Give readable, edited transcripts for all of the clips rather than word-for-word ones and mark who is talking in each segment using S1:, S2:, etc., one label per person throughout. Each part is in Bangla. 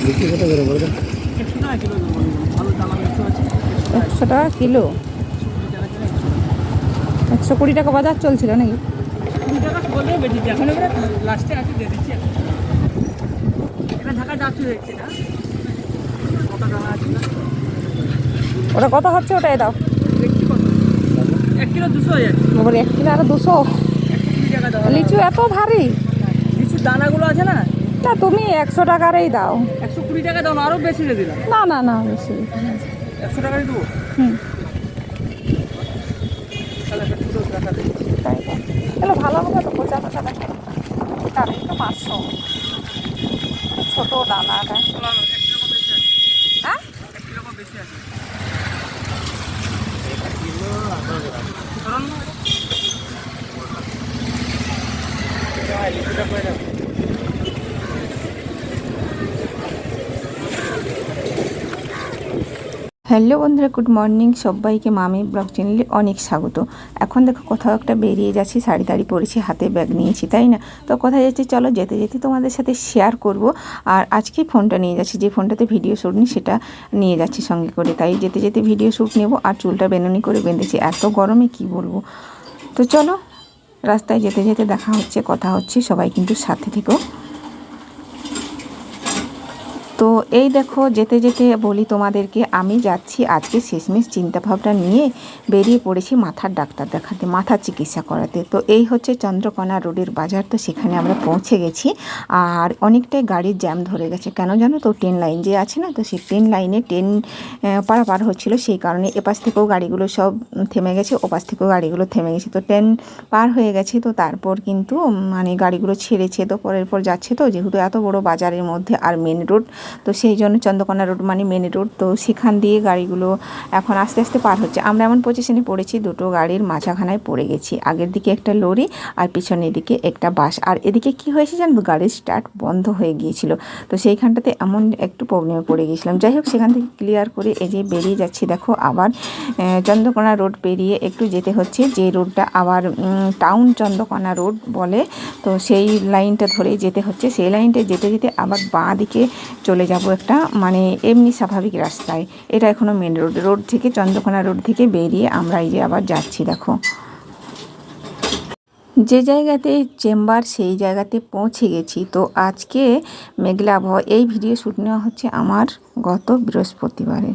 S1: লিচু কত করে বলতো?
S2: 100 টাকা কিলো। 120 টাকা বাজার চলছিল নাকি? ওটা কত হচ্ছে? ওটাই দাও।
S3: 1 কিলো 200
S2: বাবার 1 কিলো আর 200? লিচু এত ভারী?
S3: লিচুর দানাগুলো আছে না,
S2: না তুমি 100 টাকারই দাও।
S3: 120 টাকা দাও না, আরো বেশি দিয়ে দিলাম।
S2: না না না বেশি।
S3: 100 টাকাই দেবো।
S2: হুম,
S3: তাহলে একটা ছোটো টাকা দেবো।
S2: তাই তো। তাহলে ভালো হবে তো 50 টাকা। তারই তো 500। ছোট দানাটা।
S3: 1 কিলো বেশি আছে।
S2: হ্যাঁ
S3: 1 কিলো বেশি আছে।
S1: কিলো 8 টাকা।
S3: লিচুটা করে দাও।
S2: হ্যালো বন্ধুরা, গুড মর্নিং। সবাইকে মামি ব্লগ চ্যানেলে অনেক স্বাগত। এখন দেখো কোথাও একটা বেরিয়ে যাচ্ছি, শাড়ি টাড়ি পরেছি, হাতে ব্যাগ নিয়েছি, তাই না? তো কোথায় যাচ্ছি চলো যেতে যেতে তোমাদের সাথে শেয়ার করব। আর আজকে ফোনটা নিয়ে যাচ্ছি, যে ফোনটাতে ভিডিও শ্যুট নিই সেটা নিয়ে যাচ্ছি সঙ্গে করে। তাই যেতে যেতে ভিডিও শ্যুট নেব। আর চুলটা বেনুনি করে বেঁধেছি, এত গরমে কি বলবো। তো চলো রাস্তায় যেতে যেতে দেখা হচ্ছে, কথা হচ্ছে, সবাই কিন্তু সাথে থেকো। তো এই দেখো যেতে যেতে বলি তোমাদেরকে, আমি যাচ্ছি আজকে শেষমেশ চিন্তাভাবনা নিয়ে বেরিয়ে পড়েছি মাথার ডাক্তার দেখাতে, মাথার চিকিৎসা করাতে। তো এই হচ্ছে চন্দ্রকোনা রোডের বাজার। তো সেখানে আমরা পৌঁছে গেছি। আর অনেকটাই গাড়ির জ্যাম ধরে গেছে, কেন জানো তো? ট্রেন লাইন যে আছে না, তো সেই ট্রেন লাইনে ট্রেন পারাপার হচ্ছিলো, সেই কারণে এপাশ থেকেও গাড়িগুলো সব থেমে গেছে, ওপাশ থেকেও গাড়িগুলো থেমে গেছে। তো ট্রেন পার হয়ে গেছে, তো তারপর কিন্তু মানে গাড়িগুলো ছেড়েছে, তো পরের পর যাচ্ছে। তো যেহেতু এত বড় বাজারের মধ্যে আর মেন রোড, তো সেই জন্য চন্দ্রকোনা রোড মানে মেন রোড, তো সেখান দিয়ে গাড়িগুলো এখন আস্তে আস্তে পার হচ্ছে। আমরা এমন পজিশনে পড়েছি, দুটো গাড়ির মাঝাখানায় পড়ে গেছি। আগের দিকে একটা লরি আর পিছনের দিকে একটা বাস। আর এদিকে কি হয়েছে জানো, গাড়ির স্টার্ট বন্ধ হয়ে গিয়েছিল। তো সেইখানটাতে এমন একটু প্রবলেমে পড়ে গিয়েছিলাম। যাই হোক, সেখান থেকে ক্লিয়ার করে এই যে বেরিয়ে যাচ্ছি। দেখো আবার চন্দ্রকোনা রোড পেরিয়ে একটু যেতে হচ্ছে, যে রোডটা আবার টাউন চন্দ্রকোনা রোড বলে। তো সেই লাইনটা ধরেই যেতে হচ্ছে। সেই লাইনটা যেতে যেতে আবার বাঁ দিকে চলে যাব একটা মানে এমনি স্বাভাবিক রাস্তায়। এটা এখনও মেন রোড থেকে, চন্দ্রকোনা রোড থেকে বেরিয়ে আমরা এই যে আবার যাচ্ছি। দেখো যে জায়গাতে চেম্বার সেই জায়গাতে পৌঁছে গেছি। তো আজকে মেঘলা আবহাওয়া। এই ভিডিও শ্যুট নেওয়া হচ্ছে আমার গত বৃহস্পতিবারে।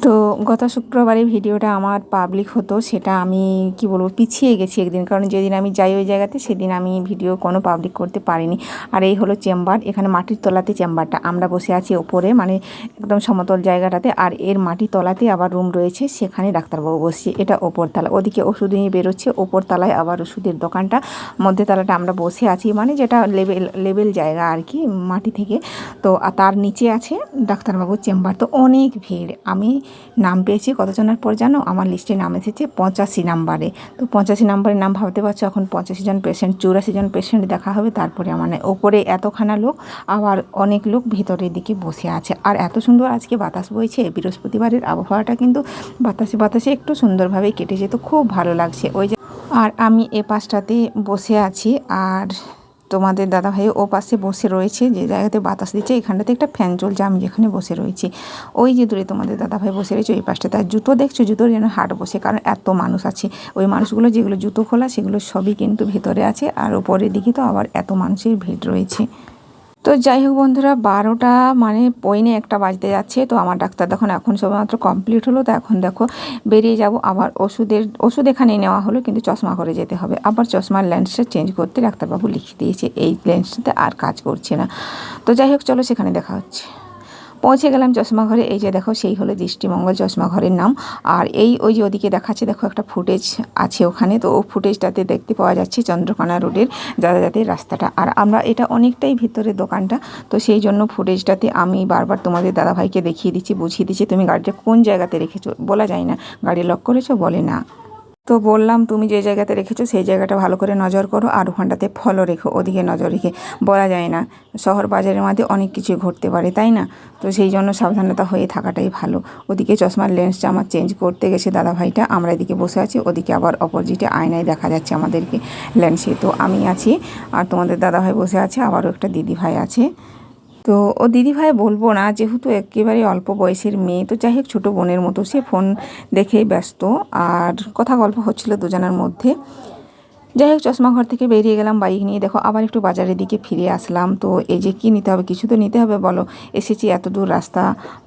S2: তো গত শুক্রবারে ভিডিওটা আমার পাবলিক হতো, সেটা আমি কি বলবো পিছিয়ে গেছি একদিন, কারণ যেদিন আমি যাই ওই জায়গাতে সেদিন আমি ভিডিও কোনো পাবলিক করতে পারিনি। আর এই হলো চেম্বার, এখানে মাটির তলাতে চেম্বারটা, আমরা বসে আছি ওপরে মানে একদম সমতল জায়গাটাতে। আর এর মাটির তলাতে আবার রুম রয়েছে, সেখানে ডাক্তারবাবু বসছে। এটা ওপরতলা, ওদিকে ওষুধ নিয়ে বেরোচ্ছে, ওপরতলায় আবার ওষুধের দোকানটা, মধ্যতলাটা আমরা বসে আছি, মানে যেটা লেভেল জায়গা আর কি মাটি থেকে। তো তার নিচে আছে ডাক্তারবাবুর চেম্বার। তো অনেক ভিড়। আমি নাম পেয়েছি কতজনের পর জানো? আমার লিস্টে নাম এসেছে 85 নাম্বারে। তো 85 নাম্বারের নাম ভাবতে পারছো, এখন 85 জন পেশেন্ট, 84 জন পেশেন্ট দেখা হবে। তারপরে মানে ওপরে এতখানা লোক, আবার অনেক লোক ভিতরের দিকে বসে আছে। আর এত সুন্দর আজকে বাতাস বইছে, বৃহস্পতিবারের আবহাওয়াটা কিন্তু বাতাসে বাতাসে একটু সুন্দরভাবে কেটেছে। তো খুব ভালো লাগছে ওই যে। আর আমি এ পাশটাতে বসে আছি, আর তোমাদের দাদাভাই ও পাশে বসে রয়েছে, যে জায়গাতে বাতাস দিচ্ছে। এখানটাতে একটা ফ্যান চলছে, আমি যেখানে বসে রয়েছি। ওই যে দূরে তোমাদের দাদাভাই বসে রয়েছে ওই পাশটাতে। আর জুতো দেখছো, জুতোর যেন হাট বসে, কারণ এত মানুষ আছে। ওই মানুষগুলো যেগুলো জুতো খোলা সেগুলো সবই কিন্তু ভেতরে আছে। আর ওপরের দিকে তো আবার এত মানুষের ভিড় রয়েছে। তো যাই হোক বন্ধুরা, 12টা মানে পৌনে 1টা বাজতে যাচ্ছে। তো আমার ডাক্তার দেখুন এখন সবেমাত্র কমপ্লিট হলো। তো এখন দেখো বেরিয়ে যাব। আবার ওষুধ এখানে নেওয়া হলো, কিন্তু চশমা করে যেতে হবে। আবার চশমার লেন্সটা চেঞ্জ করতে ডাক্তারবাবু লিখে দিয়েছে, এই লেন্সটাতে আর কাজ করছে না। তো যাই হোক চলো সেখানে দেখা হচ্ছে। পৌঁছে গেলাম চশমা ঘরে। এই যে দেখো, সেই হলো দৃষ্টিমঙ্গল চশমা ঘরের নাম। আর ওই যে ওদিকে দেখাচ্ছে, দেখো একটা ফুটেজ আছে ওখানে। তো ও ফুটেজটাতে দেখতে পাওয়া যাচ্ছে চন্দ্রকোনা রোডের যাতায়াতের রাস্তাটা। আর আমরা এটা অনেকটাই ভিতরে দোকানটা, তো সেই জন্য ফুটেজটাতে আমি বারবার তোমাদের দাদাভাইকে দেখিয়ে দিচ্ছি, বুঝিয়ে দিচ্ছি তুমি গাড়িটা কোন জায়গাতে রেখেছো। বলা যায় না গাড়ি লক করেছো, বলে না। তো বললাম তুমি যে জায়গাতে রেখেছো সেই জায়গাটা ভালো করে নজর করো, আর ওখানটাতে ফলো রেখো, ওদিকে নজর রেখে। বলা যায় না, শহর বাজারের মধ্যে অনেক কিছু ঘটতে পারে, তাই না? তো সেই জন্য সাবধানতা হয়ে থাকাটাই ভালো। ওদিকে চশমার লেন্সটা আমার চেঞ্জ করতে গেছে দাদাভাইটা, আমরা এদিকে বসে আছি। ওদিকে আবার অপোজিটে আয়নায় দেখা যাচ্ছে আমাদেরকে লেন্সে। তো আমি আছি, আর তোমাদের দাদাভাই বসে আছে, আবারও একটা দিদিভাই আছে। তো ও দিদিভাই বলবো না, যেহেতু একেবারে অল্প বয়সের মেয়ে, তো যাই হোক ছোটো বোনের মতো সে ফোন দেখেই ব্যস্ত, আর কথা গল্প হচ্ছিল দুজনের মধ্যে। যাই হোক চশমা ঘর থেকে বেরিয়ে গেলাম বাইক নিয়ে। দেখো আবার একটু বাজারের দিকে ফিরে আসলাম। তো এই যে কী নিতে হবে, কিছু তো নিতে হবে বলো, এসেছি এত দূর রাস্তা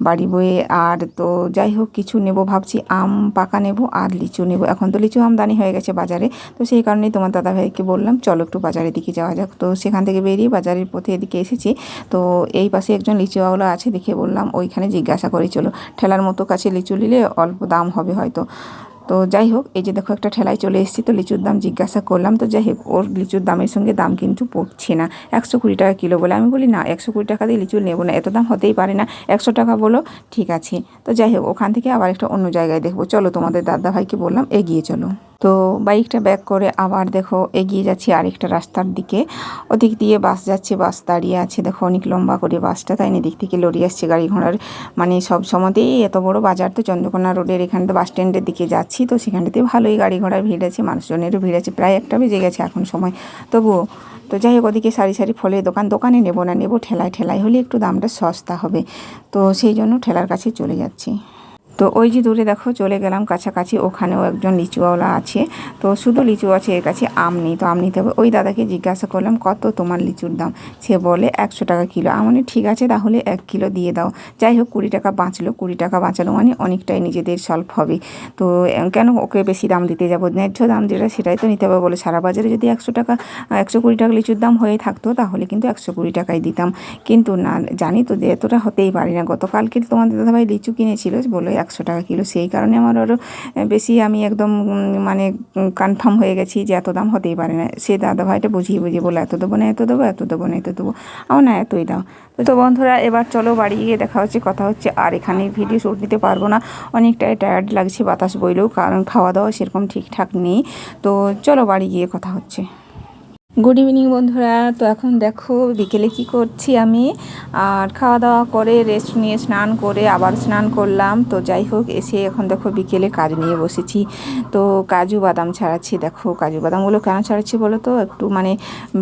S2: বাড়ি বয়ে। আর তো যাই হোক কিছু নেব ভাবছি, আম পাকা নেব আর লিচু নেব। এখন তো লিচু আমদানি হয়ে গেছে বাজারে, তো সেই কারণেই তোমার দাদাভাইকে বললাম চলো একটু বাজারের দিকে যাওয়া যাক। তো সেখান থেকে বেরিয়ে বাজারের পথে এদিকে এসেছি। তো এই পাশে একজন লিচুওয়ালা আছে দেখে বললাম ওইখানে জিজ্ঞাসা করে চলো, ঠেলার মতো কাছে লিচু নিলে অল্প দাম হবে হয়তো। তো যাই হোক এই যে দেখো একটা ঠেলায় চলে এসেছি। তো লিচুর দাম জিজ্ঞাসা করলাম, তো যাই হোক ওর লিচুর দামের সঙ্গে দাম কিন্তু পড়ছে না। 120 টাকা কিলো বলে। আমি বলি না 120 টাকা দিয়ে লিচু নেবো না, এত দাম হতেই পারে না, 100 টাকা বলো। ঠিক আছে। তো যাই হোক ওখান থেকে আবার একটা অন্য জায়গায় দেখবো, চলো তোমাদের দাদাভাইকে বললাম এগিয়ে চলো। তো বাইকটা ব্যাক করে আবার দেখো এগিয়ে যাচ্ছি আরেকটা রাস্তার দিকে। ওদিক দিয়ে বাস যাচ্ছে, বাস দাঁড়িয়ে আছে দেখো, অনেক লম্বা করে বাসটা, তাই না? দিক থেকে লরি আসছে, গাড়ি ঘোড়ার মানে সব সময়তেই এত বড় বাজার। তো চন্দ্রকোনা রোডের এখানে তো বাস স্ট্যান্ডের দিকে যাচ্ছি, তো সেখানটাতে ভালোই গাড়ি ঘোড়ার ভিড় আছে, মানুষজনেরও ভিড় আছে। প্রায় 1টা বেজে গেছে এখন সময় তবুও। তো যাই হোক ওদিকে সারি সারি ফলের দোকান, দোকানে নেবো না, নেবো ঠেলায়, ঠেলায় হলে একটু দামটা সস্তা হবে। তো সেই জন্য ঠেলার কাছে চলে যাচ্ছি। তো ওই যে দূরে দেখো চলে গেলাম কাছাকাছি, ওখানেও একজন লিচুওয়ালা আছে। তো শুধু লিচু আছে, এর কাছে আম নেই, তো আম নিতে হবে। ওই দাদাকে জিজ্ঞাসা করলাম কত তোমার লিচুর দাম, সে বলে 100 টাকা কিলো। আমি ঠিক আছে তাহলে 1 কিলো দিয়ে দাও। যাই হোক 20 টাকা বাঁচলো, 20 টাকা বাঁচালো মানে অনেকটাই নিজেদের সলভ হবে। তো কেন ওকে বেশি দাম দিতে যাবো, ন্যায্য দাম যেটা সেটাই তো নিতে হবে বলে। সারা বাজারে যদি 100 টাকা 120 টাকা লিচুর দাম হয়ে থাকতো তাহলে কিন্তু 120 টাকাই দিতাম, কিন্তু না, জানি তো যে এতটা হতেই পারে না। গতকালকে তোমাদের দাদাভাই লিচু কিনেছিল, বলে 100 টাকা কিলো, সেই কারণে আমার আরও বেশি আমি একদম মানে কনফার্ম হয়ে গেছি যে এত দাম হতেই পারে না। সে দাদাভাইটা বুঝিয়ে বুঝিয়ে বলে এত দেবো না, এত দেবো, এত দেবো না, এত দেবো। আমার না এতই দাও। তো বন্ধুরা এবার চলো বাড়ি গিয়ে দেখা হচ্ছে, কথা হচ্ছে। আর এখানে ভিডিও শ্যুট নিতে পারবো না, অনেকটাই টায়ার্ড লাগছে বাতাস বইলেও, কারণ খাওয়া দাওয়া সেরকম ঠিকঠাক নেই। তো চলো বাড়ি গিয়ে কথা হচ্ছে। গুড ইভিনিং বন্ধুরা। তো এখন দেখো বিকেলে কি করছি আমি, আর খাওয়া দাওয়া করে রেস্ট নিয়ে স্নান করে আবার স্নান করলাম। তো যাই হোক এসে এখন দেখো বিকেলে কাজ নিয়ে বসেছি। তো কাজু বাদাম ছাড়াচ্ছি। দেখো কাজু বাদামগুলো কেন ছাড়াচ্ছি বলো তো, একটু মানে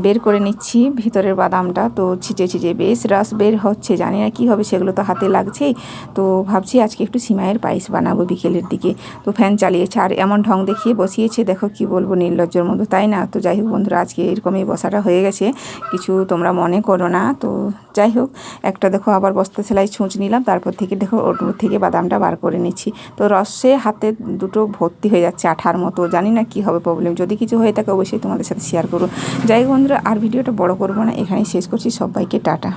S2: বের করে নিচ্ছি ভিতরের বাদামটা। তো ছিটে ছিটে বেশ রস বের হচ্ছে, জানি না কী হবে, সেগুলো তো হাতে লাগছেই। তো ভাবছি আজকে একটু সিমাইয়ের পায়েস বানাবো বিকেলের দিকে। তো ফ্যান চালিয়েছে আর এমন ঢং দেখিয়ে বসিয়েছে, দেখো কি বলবো, নির্লজ্জের মতো, তাই না? তো যাই হোক বন্ধুরা আজকে এরকমই বসাটা হয়ে গেছে, কিছু তোমরা মনে করো না। তো যাই হোক একটা দেখো আবার বস্তা সেলাই ছুঁচ নিলাম, তারপর থেকে দেখো ওর থেকে বাদামটা বার করে নিচ্ছি। তো রসে হাতে দুটো ভর্তি হয়ে যাচ্ছে আঠার মতো, জানি না কি হবে প্রবলেম। যদি কিছু হয়ে থাকে অবশ্যই তোমাদের সাথে শেয়ার করো। যাই হোক বন্ধুরা আর ভিডিওটা বড় করবো না, এখানেই শেষ করছি। সবাইকে টাটা।